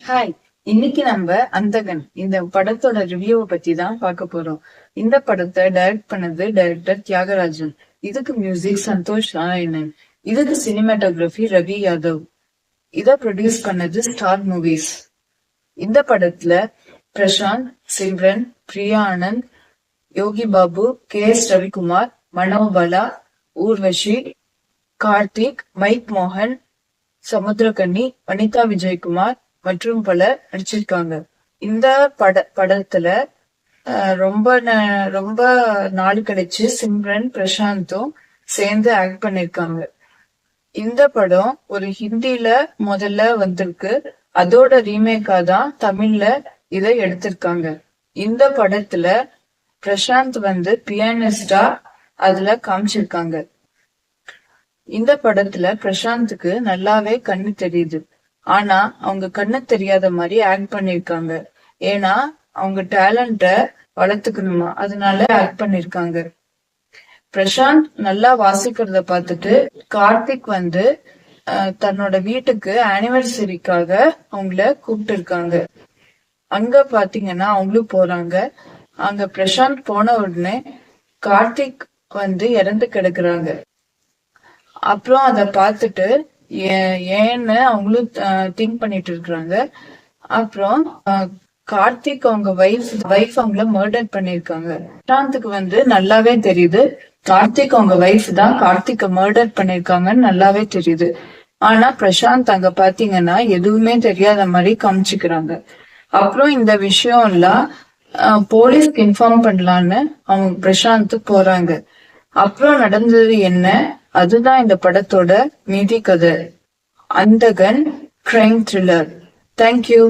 Hi. இன்னைக்கு நம்ம அந்தகன் இந்த படத்தோட ரிவ்யூவை பத்தி தான் பார்க்க போறோம். இந்த படத்தை டைரக்ட் பண்ணது டைரக்டர் தியாகராஜன். இதுக்கு மியூசிக் சந்தோஷ் நாராயணன். இதுக்கு சினிமாட்டோகிராஃபி ரவி யாதவ். இத ப்ரொடியூஸ் பண்ணது ஸ்டார் மூவிஸ். இந்த படத்துல பிரசாந்த், சிம்ரன், பிரியா ஆனந்த், யோகி பாபு, கே.எஸ். ரவிக்குமார், மனோபாலா, ஊர்வஷி, கார்த்திக், மைக் மோகன், சமுத்திரகனி, வனிதா விஜயகுமார் மற்றும் பலர் நடிச்சிருக்காங்க. இந்த படத்துல ரொம்ப நாள் கழிச்சு சிம்ரன் பிரசாந்தும் சேர்ந்து ஆக்ட் பண்ணிருக்காங்க. இந்த படம் ஒரு ஹிந்தில முதல்ல வந்திருக்கு. அதோட ரீமேக்கா தான் தமிழ்ல இதை எடுத்திருக்காங்க. இந்த படத்துல பிரசாந்த் பியானிஸ்டா அதுல காமிச்சிருக்காங்க. இந்த படத்துல பிரசாந்துக்கு நல்லாவே கண்ணு தெரியுது. ஆனா அவங்க கண்ணு தெரியாத மாதிரி ஆக்ட் பண்ணிருக்காங்க. ஏன்னா அவங்க டேலண்ட வளர்த்துக்கணுமா, அதனால ஆக்ட் பண்ணிருக்காங்க. பிரசாந்த் நல்லா வாசிக்கிறத பார்த்துட்டு கார்த்திக் தன்னோட வீட்டுக்கு ஆனிவர்சரிக்காக அவங்கள கூப்பிட்டு இருக்காங்க. அங்க பாத்தீங்கன்னா அவங்களும் போறாங்க. அங்க பிரசாந்த் போன உடனே கார்த்திக் இறந்து கிடக்குறாங்க. அப்புறம் அத பார்த்துட்டு ஏன்னு அவங்களும் திங்க் பண்ணிட்டு இருக்கிறாங்க. அப்புறம் கார்த்திக் அவங்க வைஃப் அவங்கள மர்டர் பண்ணிருக்காங்க. பிரசாந்துக்கு நல்லாவே தெரியுது கார்த்திக் அவங்க வைஃப் தான் கார்த்திக்க மர்டர் பண்ணிருக்காங்கன்னு நல்லாவே தெரியுது. ஆனா பிரசாந்த் அங்க பாத்தீங்கன்னா எதுவுமே தெரியாத மாதிரி காமிச்சுக்கிறாங்க. அப்புறம் இந்த விஷயம் எல்லாம் போலீஸ்க்கு இன்ஃபார்ம் பண்ணலான்னு அவங்க பிரசாந்த் போறாங்க. அப்புறம் நடந்தது என்ன, அதுதான் இந்த படத்தோட மீதி கதை. அந்தகன் கிரைம் த்ரில்லர். தேங்க்யூ.